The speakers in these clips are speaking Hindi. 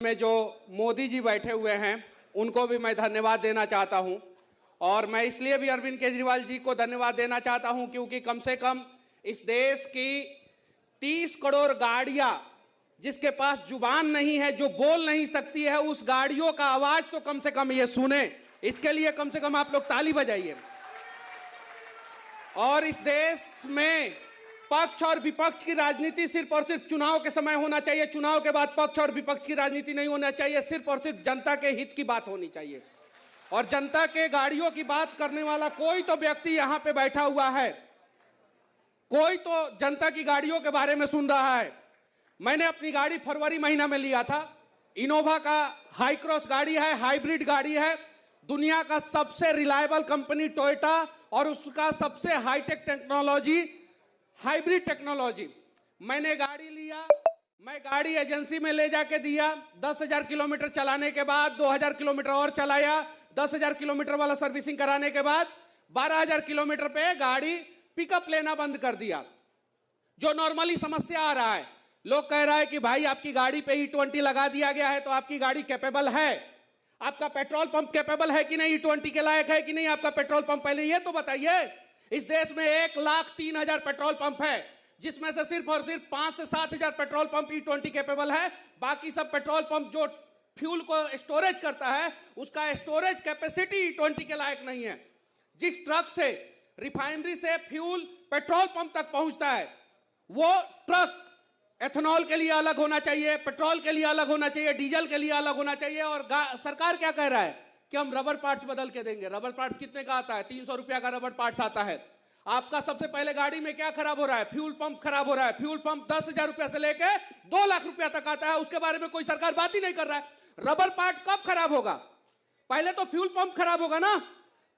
में जो मोदी जी बैठे हुए हैं उनको भी मैं धन्यवाद देना चाहता हूं। और मैं इसलिए भी अरविंद केजरीवाल जी को धन्यवाद देना चाहता हूं क्योंकि कम से कम इस देश की 30 करोड़ गाड़ियां जिसके पास जुबान नहीं है, जो बोल नहीं सकती है, उस गाड़ियों का आवाज तो कम से कम ये सुने। इसके लिए कम से कम आप लोग ताली बजाइए। और इस देश में पक्ष और विपक्ष की राजनीति सिर्फ और सिर्फ चुनाव के समय होना चाहिए। चुनाव के बाद पक्ष और विपक्ष की राजनीति नहीं होना चाहिए। सिर्फ और सिर्फ जनता के हित की बात होनी चाहिए। और जनता के गाड़ियों की बात करने वाला कोई तो व्यक्ति यहां पे बैठा हुआ है, कोई तो जनता की गाड़ियों के बारे में सुन रहा है। मैंने अपनी गाड़ी फरवरी महीना में लिया था। इनोवा का हाई क्रॉस गाड़ी है, हाइब्रिड गाड़ी है। दुनिया का सबसे रिलायबल कंपनी टोयोटा और उसका सबसे हाईटेक टेक्नोलॉजी, हाइब्रिड टेक्नोलॉजी। मैंने गाड़ी लिया, मैं गाड़ी एजेंसी में ले जाके दिया। 10,000 किलोमीटर चलाने के बाद 2,000 किलोमीटर और चलाया। 10,000 किलोमीटर वाला सर्विसिंग कराने के बाद 12,000 किलोमीटर पे गाड़ी पिकअप लेना बंद कर दिया। जो नॉर्मली समस्या आ रहा है, लोग कह रहा है कि भाई आपकी गाड़ी पे E20 लगा दिया गया है तो आपकी गाड़ी कैपेबल है। आपका पेट्रोल पंप कैपेबल है कि नहीं, E20 के लायक है कि नहीं आपका पेट्रोल पंप, पहले ये तो बताइए। इस देश में 1,03,000 पेट्रोल पंप है, जिसमें से सिर्फ और सिर्फ 5 से 7,000 पेट्रोल पंप E20 कैपेबल है। बाकी सब पेट्रोल पंप जो फ्यूल को स्टोरेज करता है, उसका स्टोरेज कैपेसिटी E20 के लायक नहीं है। जिस ट्रक से रिफाइनरी से फ्यूल पेट्रोल पंप तक पहुंचता है, वो ट्रक एथेनॉल के लिए अलग होना चाहिए, पेट्रोल के लिए अलग होना चाहिए, डीजल के लिए अलग होना चाहिए। और सरकार क्या कह रहा है कि हम रबर पार्ट्स बदल के देंगे। रबर पार्ट्स कितने का आता है? 300 रुपया का रबर पार्ट्स आता है। आपका सबसे पहले गाड़ी में क्या खराब हो रहा है? फ्यूल पंप खराब हो रहा है। फ्यूल पंप 10,000 रुपया से लेके 2 लाख रुपया तक आता है। उसके बारे में कोई सरकार बात ही नहीं कर रहा है। रबर पार्ट कब खराब होगा? पहले तो फ्यूल पंप खराब होगा ना।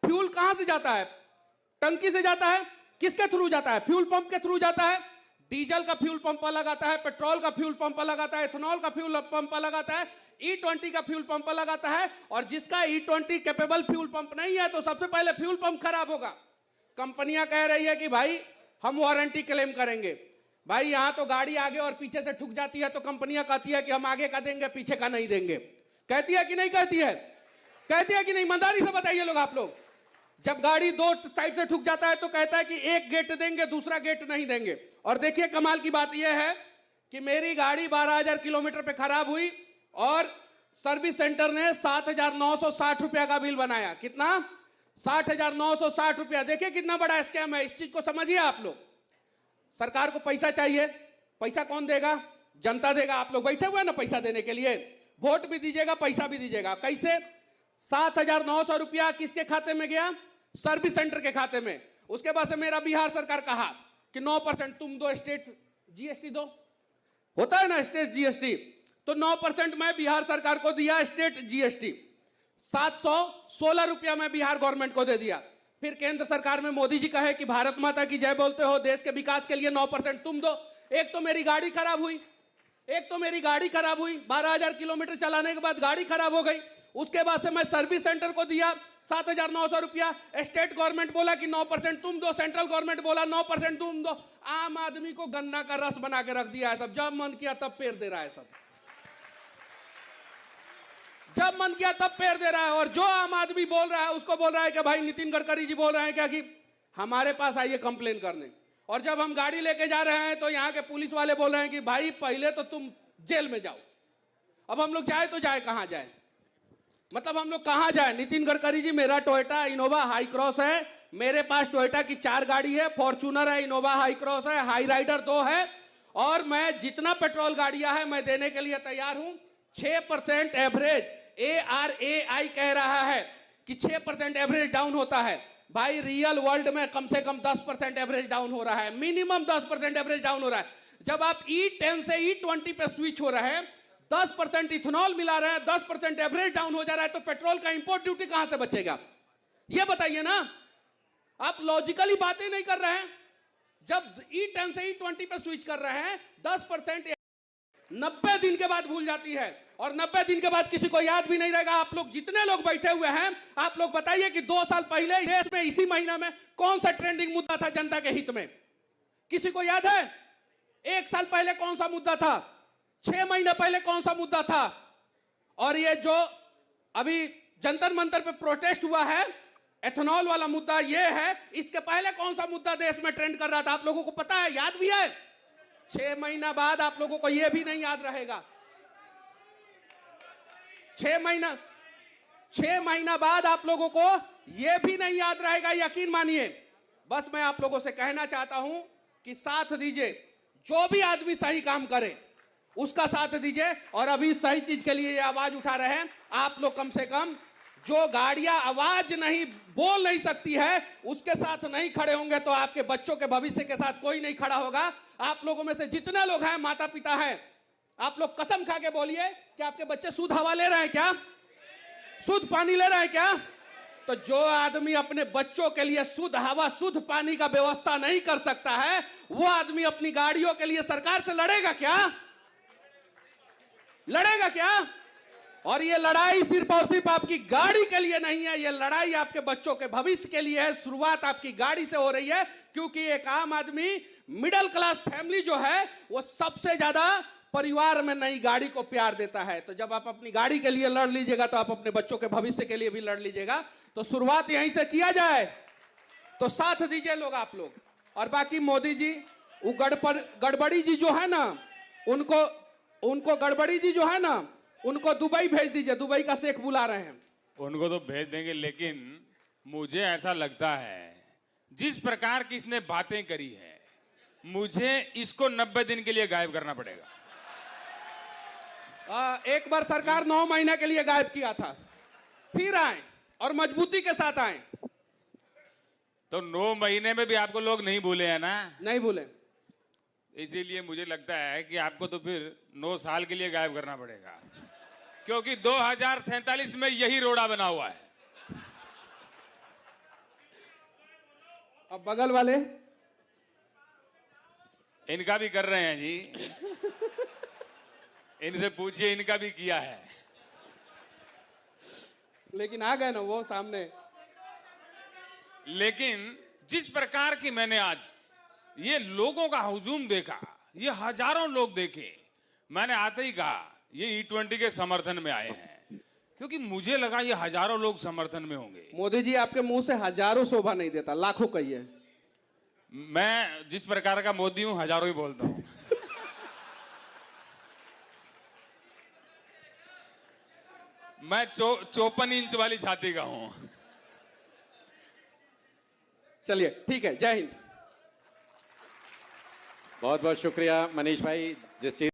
फ्यूल कहां से जाता है? टंकी से जाता है। किसके थ्रू जाता है? फ्यूल पंप के थ्रू जाता है। डीजल का फ्यूल पंप अलग आता है, पेट्रोल का फ्यूल पंप अलग आता है, इथेनॉल का फ्यूल पंप अलग आता है, E20 का फ्यूल पंप अलग आता है। और जिसका E20 कैपेबल फ्यूल पंप नहीं है तो सबसे पहले फ्यूल पंप खराब होगा। कंपनियां कह रही है कि भाई हम वारंटी क्लेम करेंगे। भाई यहां तो गाड़ी आगे और पीछे से ठुक जाती है तो कंपनियां कहती है कि हम आगे का देंगे, पीछे का नहीं देंगे। कहती है कि नहीं कहती है? कहती है कि नहीं? ईमानदारी से बताइए लोग, आप लोग। जब गाड़ी 2 साइड से ठुक जाता है तो कहता है कि एक गेट देंगे, दूसरा गेट नहीं देंगे। और देखिए कमाल की बात यह है कि मेरी गाड़ी 12,000 किलोमीटर पे खराब हुई और सर्विस सेंटर ने 7,960 रुपया का बिल बनाया। कितना? 60,960 रुपया। देखिए कितना बड़ा स्कैम है। इस चीज को समझिए आप लोग। सरकार को पैसा चाहिए, पैसा कौन देगा? जनता देगा। आप लोग बैठे हुए हैं ना पैसा देने के लिए। वोट भी दीजिएगा, पैसा भी दीजिएगा। कैसे? 7,900 रुपया किसके खाते में गया? सर्विस सेंटर के खाते में। उसके बाद से मेरा बिहार सरकार कहा कि 9% तुम दो, स्टेट जीएसटी दो, होता है ना स्टेट जीएसटी, तो 9% मैं बिहार सरकार को दिया स्टेट जीएसटी। 716 रुपया मैं बिहार गवर्नमेंट को दे दिया। फिर केंद्र सरकार में मोदी जी कहे कि भारत माता की जय बोलते हो, देश के विकास के लिए 9% तुम दो। एक तो मेरी गाड़ी खराब हुई, 12,000 किलोमीटर चलाने के बाद गाड़ी खराब हो गई। उसके बाद से मैं सर्विस सेंटर को दिया 7,900 रुपया। स्टेट गवर्नमेंट बोला कि 9% तुम दो, सेंट्रल गवर्नमेंट बोला 9% तुम दो। आम आदमी को गन्ना का रस बना के रख दिया है सब। जब मन किया तब पेर दे रहा है सब। जब मन किया तब पेर दे रहा है। और जो आम आदमी बोल रहा है उसको बोल रहा है कि भाई नितिन गडकरी जी बोल रहे हैं क्या कि हमारे पास आइए कंप्लेन करने। और जब हम गाड़ी लेके जा रहे हैं तो यहाँ के पुलिस वाले बोल रहे हैं कि भाई पहले तो तुम जेल में जाओ। अब हम लोग जाए तो जाए कहां जाए? मतलब हम लोग कहां जाए? नितिन गडकरी जी, मेरा टोयोटा इनोवा हाई क्रॉस है। मेरे पास टोयोटा की 4 गाड़ी है, फॉर्च्यूनर है, इनोवा हाई क्रॉस है, हाई राइडर 2 है। और मैं जितना पेट्रोल गाड़ियां है मैं देने के लिए तैयार हूं। 6% एवरेज ARAI कह रहा है कि 6% एवरेज डाउन होता है। भाई रियल वर्ल्ड में कम से कम 10% एवरेज डाउन हो रहा है, मिनिमम 10% एवरेज डाउन हो रहा है। जब आप E10 से E20 पे स्विच हो रहे हैं, 10% इथेनॉल मिला रहे हैं, 10% एवरेज डाउन हो जा रहा है, तो पेट्रोल का इंपोर्ट ड्यूटी कहां से बचेगा? ये बताइए ना। आप लॉजिकली बातें नहीं कर रहे हैं। जब E10 से E20 पे स्विच कर रहे हैं, 10% 90 दिन के बाद भूल जाती है। और 90 दिन के बाद किसी को याद भी नहीं रहेगा। आप लोग जितने लोग बैठे हुए हैं, आप लोग बताइए कि 2 साल पहले देश में इसी महीना में कौन सा ट्रेंडिंग मुद्दा था जनता के हित में? किसी को याद है? 1 साल पहले कौन सा मुद्दा था? 6 महीने पहले कौन सा मुद्दा था? और ये जो अभी जंतर मंतर पे प्रोटेस्ट हुआ है, एथेनॉल वाला मुद्दा ये है, इसके पहले कौन सा मुद्दा देश में ट्रेंड कर रहा था आप लोगों को पता है? याद भी है? 6 महीना बाद आप लोगों को यह भी नहीं याद रहेगा। 6 महीना बाद आप लोगों को यह भी नहीं याद रहेगा, यकीन मानिए। बस मैं आप लोगों से कहना चाहता हूं कि साथ दीजिए, जो भी आदमी सही काम करे उसका साथ दीजिए। और अभी सही चीज के लिए ये आवाज उठा रहे हैं आप लोग, कम से कम जो गाड़ियां आवाज नहीं बोल नहीं सकती है उसके साथ नहीं खड़े होंगे तो आपके बच्चों के भविष्य के साथ कोई नहीं खड़ा होगा। आप लोगों में से जितने लोग हैं माता पिता हैं, आप लोग कसम खा के बोलिए कि आपके बच्चे शुद्ध हवा ले रहे हैं क्या? शुद्ध पानी ले रहे हैं क्या? तो जो आदमी अपने बच्चों के लिए शुद्ध हवा शुद्ध पानी का व्यवस्था नहीं कर सकता है, वो आदमी अपनी गाड़ियों के लिए सरकार से लड़ेगा क्या? लड़ेगा क्या? और ये लड़ाई सिर्फ और सिर्फ आपकी गाड़ी के लिए नहीं है, ये लड़ाई आपके बच्चों के भविष्य के लिए है। शुरुआत आपकी गाड़ी से हो रही है, क्योंकि एक आम आदमी, मिडिल क्लास फैमिली जो है, वो सबसे ज्यादा परिवार में नई गाड़ी को प्यार देता है। तो जब आप अपनी गाड़ी के लिए लड़ लीजिएगा तो आप अपने बच्चों के भविष्य के लिए भी लड़ लीजिएगा। तो शुरुआत यहीं से किया जाए, तो साथ दीजिए लोग, आप लोग। और बाकी मोदी जी, वो गड़बड़ी जी जो है ना, उनको गड़बड़ी जी जो है ना, उनको दुबई भेज दीजिए, दुबई का शेख बुला रहे हैं। उनको तो भेज देंगे, लेकिन मुझे ऐसा लगता है जिस प्रकार की इसने बातें करी है, मुझे इसको 90 दिन के लिए गायब करना पड़ेगा। एक बार सरकार 9 महीने के लिए गायब किया था, फिर आए और मजबूती के साथ आए। तो 9 महीने में भी आपको लोग नहीं भूले हैं ना? नहीं भूले। इसीलिए मुझे लगता है कि आपको तो फिर 9 साल के लिए गायब करना पड़ेगा, क्योंकि 2047 में यही रोड़ा बना हुआ है। अब बगल वाले इनका भी कर रहे हैं जी, इनसे पूछिए, इनका भी किया है। लेकिन आ गए ना वो सामने। लेकिन जिस प्रकार की मैंने आज ये लोगों का हुजूम देखा, ये हजारों लोग देखे, मैंने आते ही कहा ये E20 के समर्थन में आए हैं, क्योंकि मुझे लगा ये हजारों लोग समर्थन में होंगे। मोदी जी, आपके मुंह से हजारों शोभा नहीं देता, लाखों कहिए। मैं जिस प्रकार का मोदी हूं, हजारों ही बोलता हूं। मैं 54 इंच वाली छाती का हूं। चलिए ठीक है, जय हिंद। बहुत बहुत शुक्रिया मनीष भाई, जिस चीज